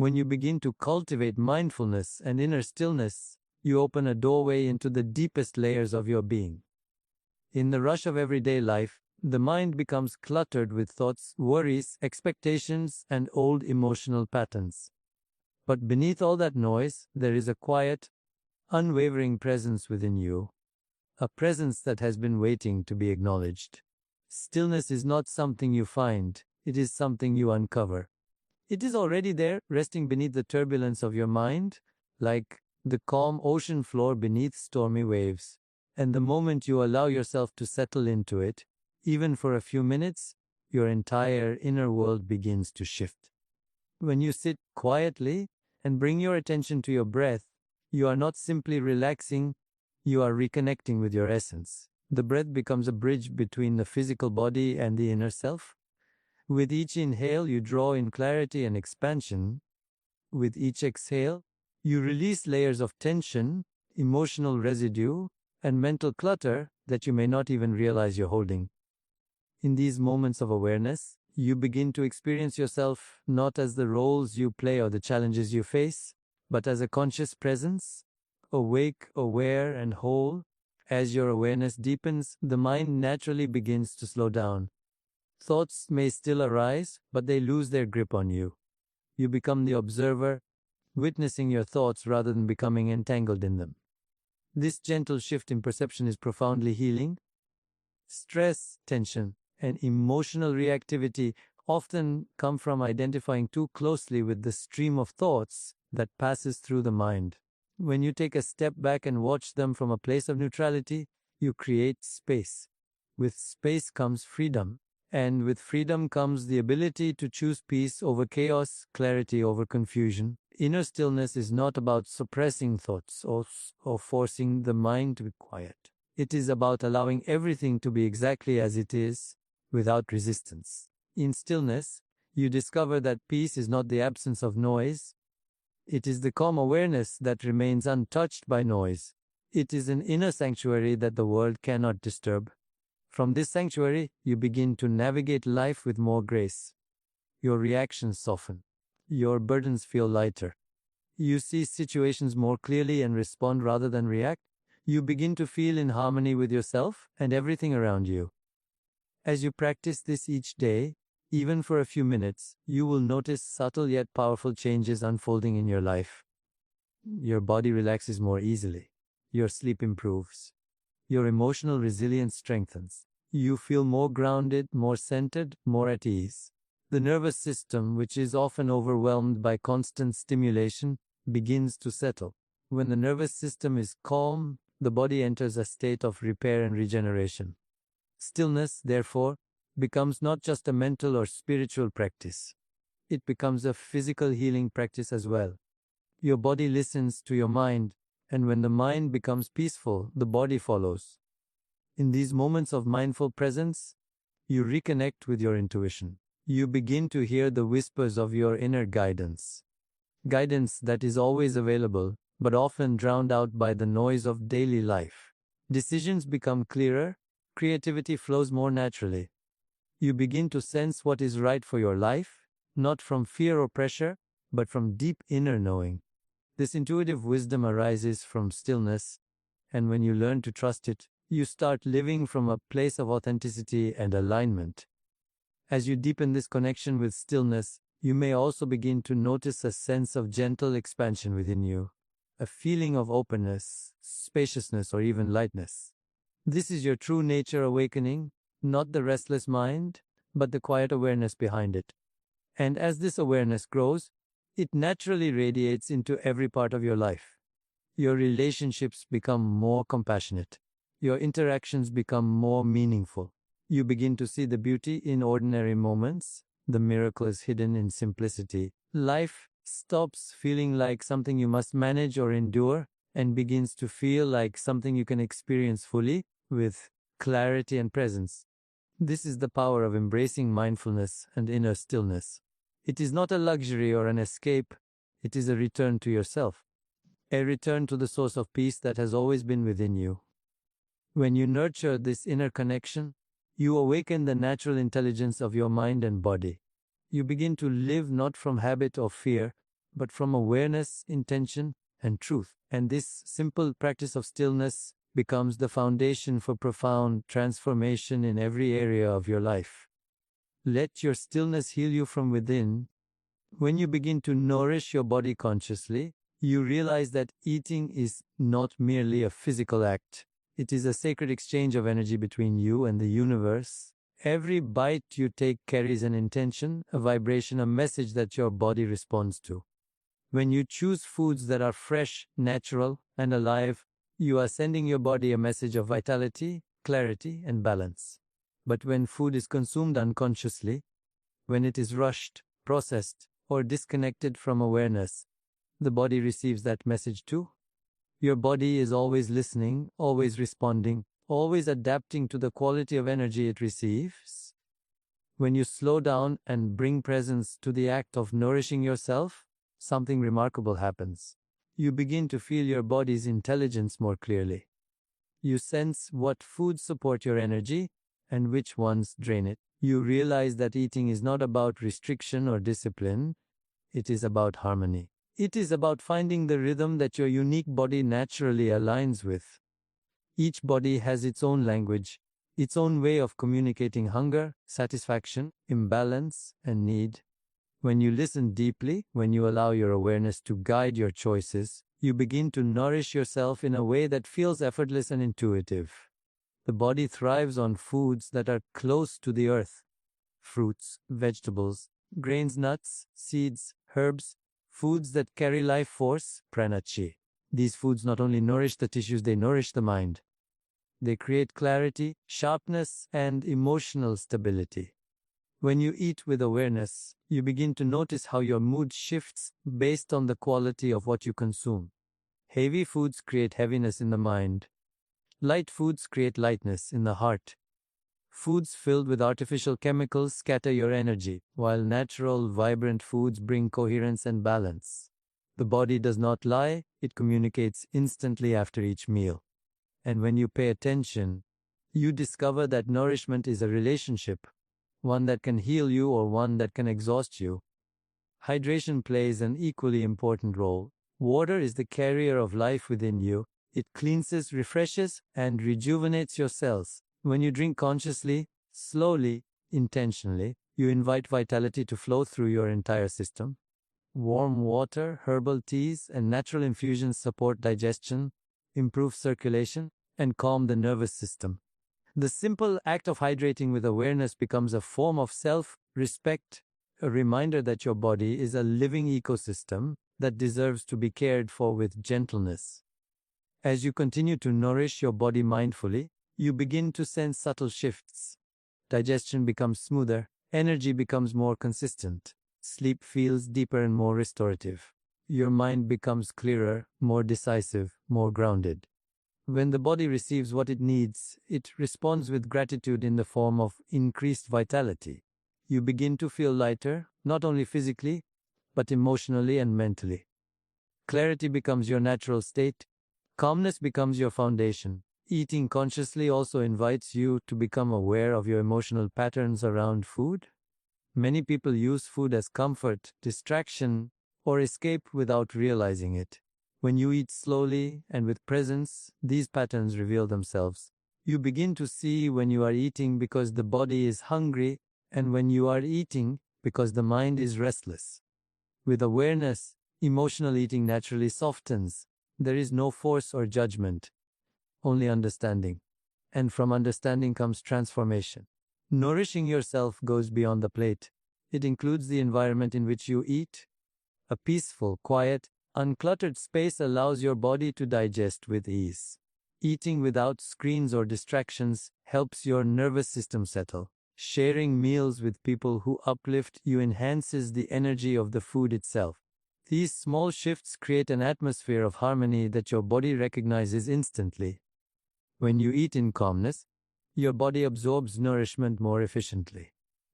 When you begin to cultivate mindfulness and inner stillness, you open a doorway into the deepest layers of your being. In the rush of everyday life, the mind becomes cluttered with thoughts, worries, expectations, and old emotional patterns. But beneath all that noise, there is a quiet, unwavering presence within you, a presence that has been waiting to be acknowledged. Stillness is not something you find, it is something you uncover. It is already there, resting beneath the turbulence of your mind, like the calm ocean floor beneath stormy waves. And the moment you allow yourself to settle into it, even for a few minutes, your entire inner world begins to shift. When you sit quietly and bring your attention to your breath, you are not simply relaxing, you are reconnecting with your essence. The breath becomes a bridge between the physical body and the inner self. With each inhale, you draw in clarity and expansion. With each exhale, you release layers of tension, emotional residue, and mental clutter that you may not even realize you're holding. In these moments of awareness, you begin to experience yourself not as the roles you play or the challenges you face, but as a conscious presence, awake, aware, and whole. As your awareness deepens, the mind naturally begins to slow down. Thoughts may still arise, but they lose their grip on you. You become the observer, witnessing your thoughts rather than becoming entangled in them. This gentle shift in perception is profoundly healing. Stress, tension, and emotional reactivity often come from identifying too closely with the stream of thoughts that passes through the mind. When you take a step back and watch them from a place of neutrality, you create space. With space comes freedom. And with freedom comes the ability to choose peace over chaos, clarity over confusion. Inner stillness is not about suppressing thoughts or forcing the mind to be quiet. It is about allowing everything to be exactly as it is, without resistance. In stillness, you discover that peace is not the absence of noise. It is the calm awareness that remains untouched by noise. It is an inner sanctuary that the world cannot disturb. From this sanctuary, you begin to navigate life with more grace. Your reactions soften. Your burdens feel lighter. You see situations more clearly and respond rather than react. You begin to feel in harmony with yourself and everything around you. As you practice this each day, even for a few minutes, you will notice subtle yet powerful changes unfolding in your life. Your body relaxes more easily. Your sleep improves. Your emotional resilience strengthens. You feel more grounded, more centered, more at ease. The nervous system, which is often overwhelmed by constant stimulation, begins to settle. When the nervous system is calm, the body enters a state of repair and regeneration. Stillness, therefore, becomes not just a mental or spiritual practice. It becomes a physical healing practice as well. Your body listens to your mind, and when the mind becomes peaceful, the body follows. In these moments of mindful presence, you reconnect with your intuition. You begin to hear the whispers of your inner guidance. Guidance that is always available, but often drowned out by the noise of daily life. Decisions become clearer, creativity flows more naturally. You begin to sense what is right for your life, not from fear or pressure, but from deep inner knowing. This intuitive wisdom arises from stillness, and when you learn to trust it, you start living from a place of authenticity and alignment. As you deepen this connection with stillness, you may also begin to notice a sense of gentle expansion within you, a feeling of openness, spaciousness, or even lightness. This is your true nature awakening, not the restless mind, but the quiet awareness behind it. And as this awareness grows, it naturally radiates into every part of your life. Your relationships become more compassionate. Your interactions become more meaningful. You begin to see the beauty in ordinary moments. The miracle is hidden in simplicity. Life stops feeling like something you must manage or endure and begins to feel like something you can experience fully with clarity and presence. This is the power of embracing mindfulness and inner stillness. It is not a luxury or an escape. It is a return to yourself, a return to the source of peace that has always been within you. When you nurture this inner connection, you awaken the natural intelligence of your mind and body. You begin to live not from habit or fear, but from awareness, intention, and truth. And this simple practice of stillness becomes the foundation for profound transformation in every area of your life. Let your stillness heal you from within. When you begin to nourish your body consciously, you realize that eating is not merely a physical act. It is a sacred exchange of energy between you and the universe. Every bite you take carries an intention, a vibration, a message that your body responds to. When you choose foods that are fresh, natural, and alive, you are sending your body a message of vitality, clarity, and balance. But when food is consumed unconsciously, when it is rushed, processed, or disconnected from awareness, the body receives that message too. Your body is always listening, always responding, always adapting to the quality of energy it receives. When you slow down and bring presence to the act of nourishing yourself, something remarkable happens. You begin to feel your body's intelligence more clearly. You sense what foods support your energy and which ones drain it. You realize that eating is not about restriction or discipline, it is about harmony. It is about finding the rhythm that your unique body naturally aligns with. Each body has its own language, its own way of communicating hunger, satisfaction, imbalance, and need. When you listen deeply, when you allow your awareness to guide your choices, you begin to nourish yourself in a way that feels effortless and intuitive. The body thrives on foods that are close to the earth. Fruits, vegetables, grains, nuts, seeds, herbs, foods that carry life force, prana chi. These foods not only nourish the tissues, they nourish the mind. They create clarity, sharpness, and emotional stability. When you eat with awareness, you begin to notice how your mood shifts based on the quality of what you consume. Heavy foods create heaviness in the mind. Light foods create lightness in the heart. Foods filled with artificial chemicals scatter your energy, while natural, vibrant foods bring coherence and balance. The body does not lie, it communicates instantly after each meal. And when you pay attention, you discover that nourishment is a relationship, one that can heal you or one that can exhaust you. Hydration plays an equally important role. Water is the carrier of life within you. It cleanses, refreshes, and rejuvenates your cells. When you drink consciously, slowly, intentionally, you invite vitality to flow through your entire system. Warm water, herbal teas, and natural infusions support digestion, improve circulation, and calm the nervous system. The simple act of hydrating with awareness becomes a form of self-respect, a reminder that your body is a living ecosystem that deserves to be cared for with gentleness. As you continue to nourish your body mindfully, you begin to sense subtle shifts. Digestion becomes smoother, energy becomes more consistent, sleep feels deeper and more restorative. Your mind becomes clearer, more decisive, more grounded. When the body receives what it needs, it responds with gratitude in the form of increased vitality. You begin to feel lighter, not only physically, but emotionally and mentally. Clarity becomes your natural state. Calmness becomes your foundation. Eating consciously also invites you to become aware of your emotional patterns around food. Many people use food as comfort, distraction, or escape without realizing it. When you eat slowly and with presence, these patterns reveal themselves. You begin to see when you are eating because the body is hungry and when you are eating because the mind is restless. With awareness, emotional eating naturally softens. There is no force or judgment, only understanding. And from understanding comes transformation. Nourishing yourself goes beyond the plate. It includes the environment in which you eat. A peaceful, quiet, uncluttered space allows your body to digest with ease. Eating without screens or distractions helps your nervous system settle. Sharing meals with people who uplift you enhances the energy of the food itself. These small shifts create an atmosphere of harmony that your body recognizes instantly. When you eat in calmness, your body absorbs nourishment more efficiently.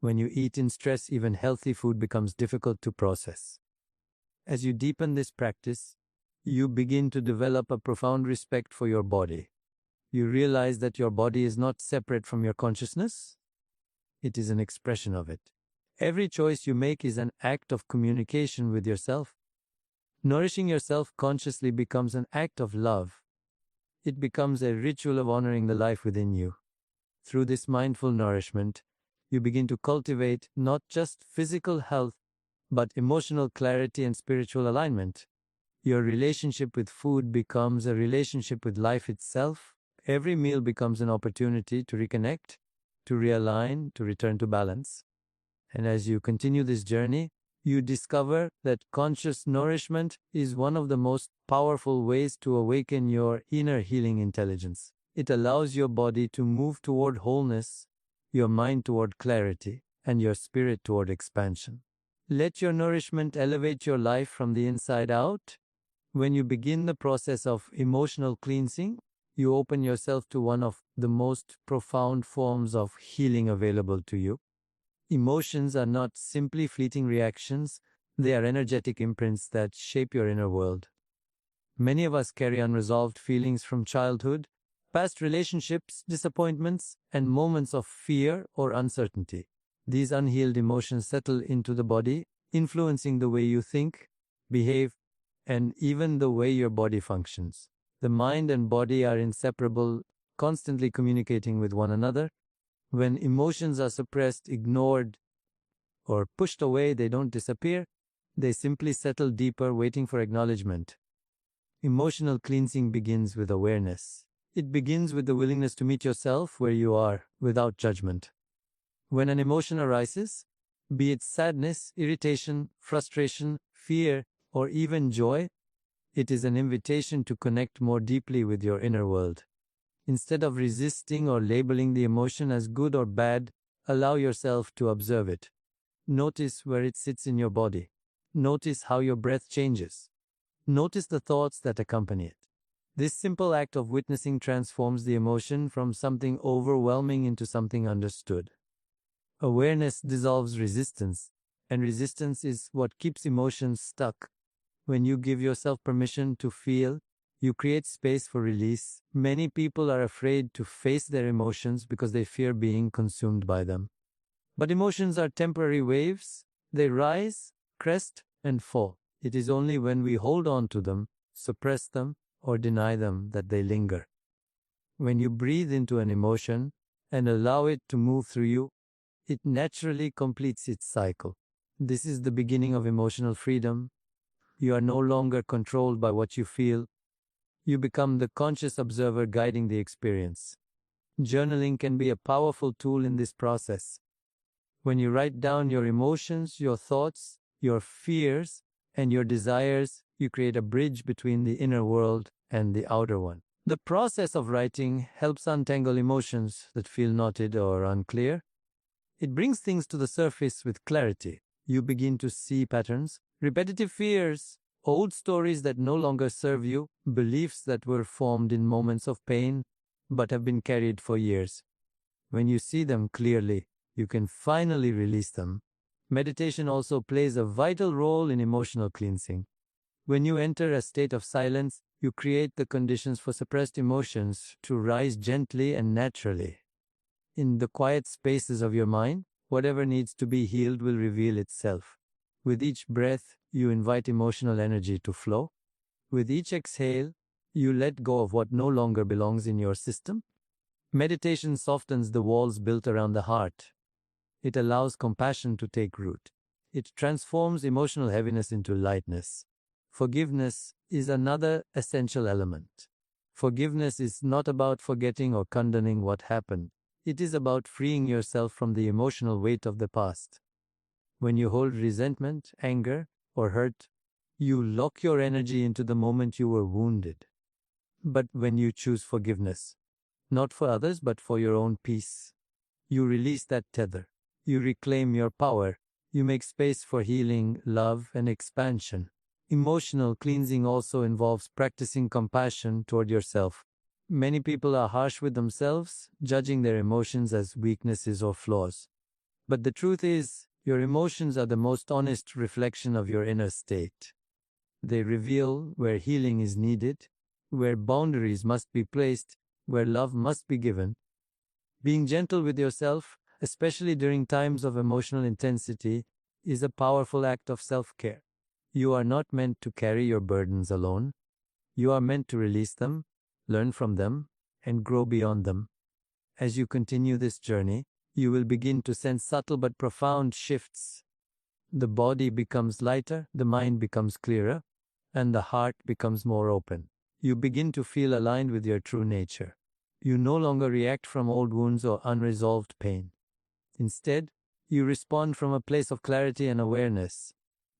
When you eat in stress, even healthy food becomes difficult to process. As you deepen this practice, you begin to develop a profound respect for your body. You realize that your body is not separate from your consciousness. It is an expression of it. Every choice you make is an act of communication with yourself. Nourishing yourself consciously becomes an act of love. It becomes a ritual of honoring the life within you. Through this mindful nourishment, you begin to cultivate not just physical health, but emotional clarity and spiritual alignment. Your relationship with food becomes a relationship with life itself. Every meal becomes an opportunity to reconnect, to realign, to return to balance. And as you continue this journey, you discover that conscious nourishment is one of the most powerful ways to awaken your inner healing intelligence. It allows your body to move toward wholeness, your mind toward clarity, and your spirit toward expansion. Let your nourishment elevate your life from the inside out. When you begin the process of emotional cleansing, you open yourself to one of the most profound forms of healing available to you. Emotions are not simply fleeting reactions, they are energetic imprints that shape your inner world. Many of us carry unresolved feelings from childhood, past relationships, disappointments, and moments of fear or uncertainty. These unhealed emotions settle into the body, influencing the way you think, behave, and even the way your body functions. The mind and body are inseparable, constantly communicating with one another. When emotions are suppressed, ignored, or pushed away, they don't disappear. They simply settle deeper, waiting for acknowledgement. Emotional cleansing begins with awareness. It begins with the willingness to meet yourself where you are, without judgment. When an emotion arises, be it sadness, irritation, frustration, fear, or even joy, it is an invitation to connect more deeply with your inner world. Instead of resisting or labeling the emotion as good or bad, allow yourself to observe it. Notice where it sits in your body. Notice how your breath changes. Notice the thoughts that accompany it. This simple act of witnessing transforms the emotion from something overwhelming into something understood. Awareness dissolves resistance, and resistance is what keeps emotions stuck. When you give yourself permission to feel, you create space for release. Many people are afraid to face their emotions because they fear being consumed by them. But emotions are temporary waves. They rise, crest, and fall. It is only when we hold on to them, suppress them, or deny them that they linger. When you breathe into an emotion and allow it to move through you, it naturally completes its cycle. This is the beginning of emotional freedom. You are no longer controlled by what you feel. You become the conscious observer guiding the experience. Journaling can be a powerful tool in this process. When you write down your emotions, your thoughts, your fears, and your desires, you create a bridge between the inner world and the outer one. The process of writing helps untangle emotions that feel knotted or unclear. It brings things to the surface with clarity. You begin to see patterns, repetitive fears, old stories that no longer serve you, beliefs that were formed in moments of pain but have been carried for years. When you see them clearly, you can finally release them. Meditation also plays a vital role in emotional cleansing. When you enter a state of silence, you create the conditions for suppressed emotions to rise gently and naturally. In the quiet spaces of your mind, whatever needs to be healed will reveal itself. With each breath, you invite emotional energy to flow. With each exhale, you let go of what no longer belongs in your system. Meditation softens the walls built around the heart. It allows compassion to take root. It transforms emotional heaviness into lightness. Forgiveness is another essential element. Forgiveness is not about forgetting or condoning what happened. It is about freeing yourself from the emotional weight of the past. When you hold resentment, anger, or hurt, you lock your energy into the moment you were wounded. But when you choose forgiveness, not for others but for your own peace, you release that tether. You reclaim your power. You make space for healing, love, and expansion. Emotional cleansing also involves practicing compassion toward yourself. Many people are harsh with themselves, judging their emotions as weaknesses or flaws. But the truth is, your emotions are the most honest reflection of your inner state. They reveal where healing is needed, where boundaries must be placed, where love must be given. Being gentle with yourself, especially during times of emotional intensity, is a powerful act of self-care. You are not meant to carry your burdens alone. You are meant to release them, learn from them, and grow beyond them. As you continue this journey, you will begin to sense subtle but profound shifts. The body becomes lighter, the mind becomes clearer, and the heart becomes more open. You begin to feel aligned with your true nature. You no longer react from old wounds or unresolved pain. Instead, you respond from a place of clarity and awareness.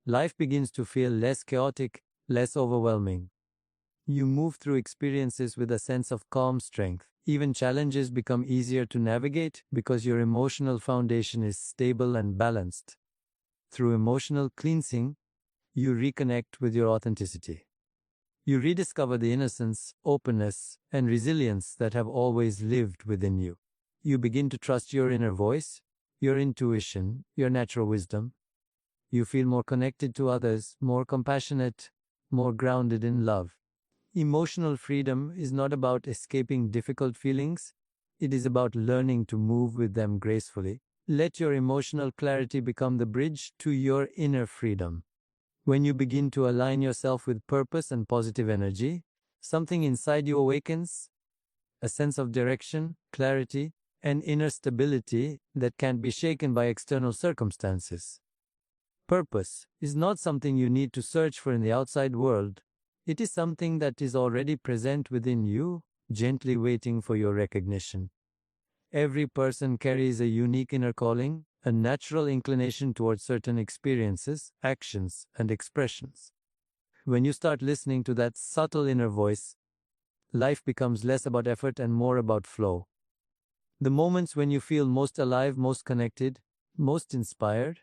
Life begins to feel less chaotic, less overwhelming. You move through experiences with a sense of calm strength. Even challenges become easier to navigate because your emotional foundation is stable and balanced. Through emotional cleansing, you reconnect with your authenticity. You rediscover the innocence, openness, and resilience that have always lived within you. You begin to trust your inner voice, your intuition, your natural wisdom. You feel more connected to others, more compassionate, more grounded in love. Emotional freedom is not about escaping difficult feelings. It is about learning to move with them gracefully. Let your emotional clarity become the bridge to your inner freedom. When you begin to align yourself with purpose and positive energy, something inside you awakens, a sense of direction, clarity, and inner stability that can't be shaken by external circumstances. Purpose is not something you need to search for in the outside world. It is something that is already present within you, gently waiting for your recognition. Every person carries a unique inner calling, a natural inclination towards certain experiences, actions, and expressions. When you start listening to that subtle inner voice, life becomes less about effort and more about flow. The moments when you feel most alive, most connected, most inspired,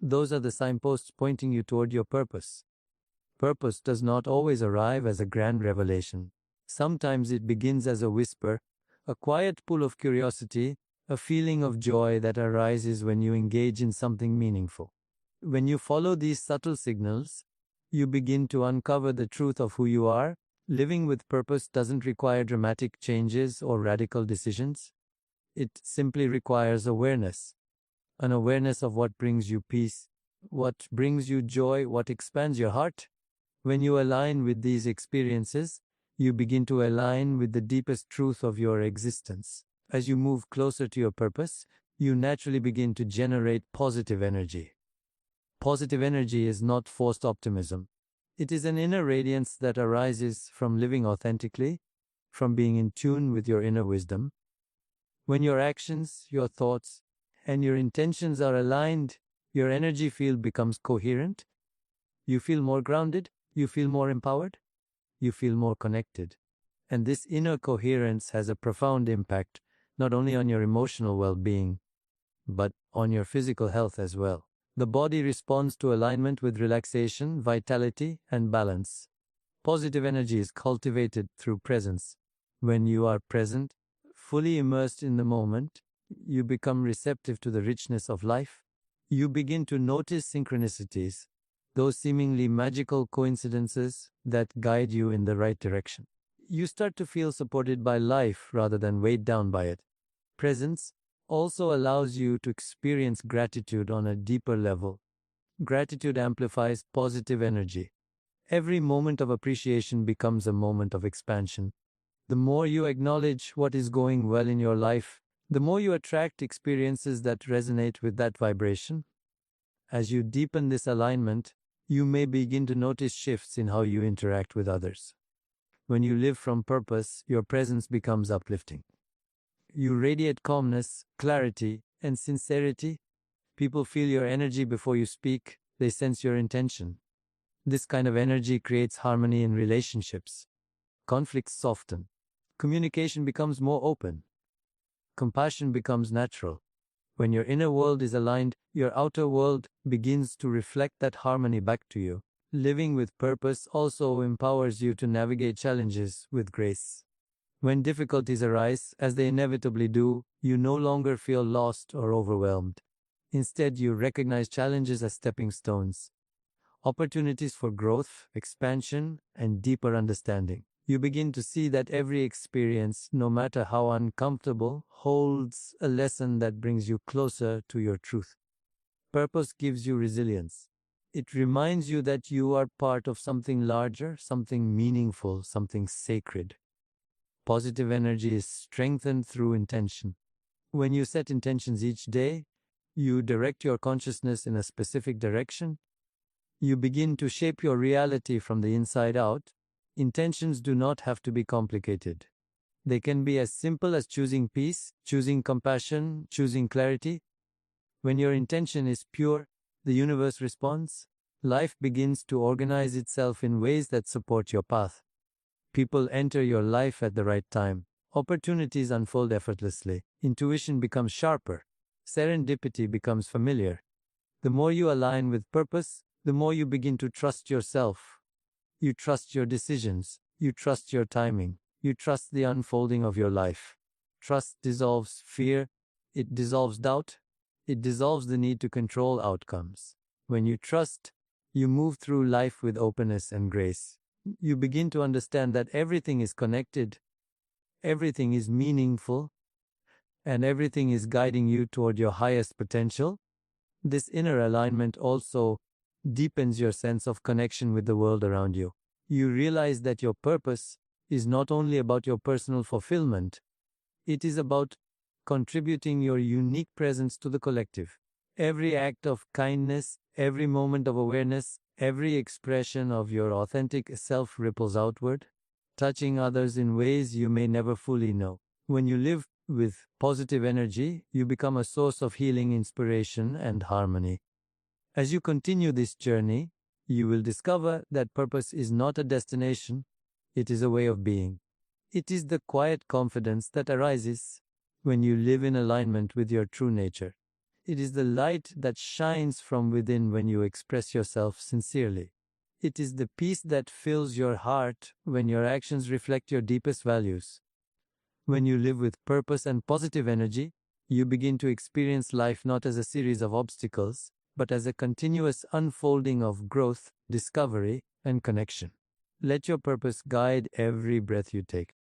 those are the signposts pointing you toward your purpose. Purpose does not always arrive as a grand revelation. Sometimes it begins as a whisper, a quiet pull of curiosity, a feeling of joy that arises when you engage in something meaningful. When you follow these subtle signals, you begin to uncover the truth of who you are. Living with purpose doesn't require dramatic changes or radical decisions. It simply requires awareness, an awareness of what brings you peace, what brings you joy, what expands your heart. When you align with these experiences, you begin to align with the deepest truth of your existence. As you move closer to your purpose, you naturally begin to generate positive energy. Positive energy is not forced optimism. It is an inner radiance that arises from living authentically, from being in tune with your inner wisdom. When your actions, your thoughts, and your intentions are aligned, your energy field becomes coherent. You feel more grounded, you feel more empowered, you feel more connected. And this inner coherence has a profound impact not only on your emotional well-being, but on your physical health as well. The body responds to alignment with relaxation, vitality, and balance. Positive energy is cultivated through presence. When you are present, fully immersed in the moment, you become receptive to the richness of life. You begin to notice synchronicities, those seemingly magical coincidences that guide you in the right direction. You start to feel supported by life rather than weighed down by it. Presence also allows you to experience gratitude on a deeper level. Gratitude amplifies positive energy. Every moment of appreciation becomes a moment of expansion. The more you acknowledge what is going well in your life, the more you attract experiences that resonate with that vibration. As you deepen this alignment, you may begin to notice shifts in how you interact with others. When you live from purpose, your presence becomes uplifting. You radiate calmness, clarity, and sincerity. People feel your energy before you speak. They sense your intention. This kind of energy creates harmony in relationships. Conflicts soften. Communication becomes more open. Compassion becomes natural. When your inner world is aligned, your outer world begins to reflect that harmony back to you. Living with purpose also empowers you to navigate challenges with grace. When difficulties arise, as they inevitably do, you no longer feel lost or overwhelmed. Instead, you recognize challenges as stepping stones, opportunities for growth, expansion, and deeper understanding. You begin to see that every experience, no matter how uncomfortable, holds a lesson that brings you closer to your truth. Purpose gives you resilience. It reminds you that you are part of something larger, something meaningful, something sacred. Positive energy is strengthened through intention. When you set intentions each day, you direct your consciousness in a specific direction. You begin to shape your reality from the inside out. Intentions do not have to be complicated. They can be as simple as choosing peace, choosing compassion, choosing clarity. When your intention is pure, the universe responds. Life begins to organize itself in ways that support your path. People enter your life at the right time. Opportunities unfold effortlessly. Intuition becomes sharper. Serendipity becomes familiar. The more you align with purpose, the more you begin to trust yourself. You trust your decisions. You trust your timing. You trust the unfolding of your life. Trust dissolves fear. It dissolves doubt. It dissolves the need to control outcomes. When you trust, you move through life with openness and grace. You begin to understand that everything is connected, everything is meaningful, and everything is guiding you toward your highest potential. This inner alignment also deepens your sense of connection with the world around you. You realize that your purpose is not only about your personal fulfillment, it is about contributing your unique presence to the collective. Every act of kindness, every moment of awareness, every expression of your authentic self ripples outward, touching others in ways you may never fully know. When you live with positive energy, you become a source of healing, inspiration, and harmony. As you continue this journey, you will discover that purpose is not a destination, it is a way of being. It is the quiet confidence that arises when you live in alignment with your true nature. It is the light that shines from within when you express yourself sincerely. It is the peace that fills your heart when your actions reflect your deepest values. When you live with purpose and positive energy, you begin to experience life not as a series of obstacles, but as a continuous unfolding of growth, discovery, and connection. Let your purpose guide every breath you take.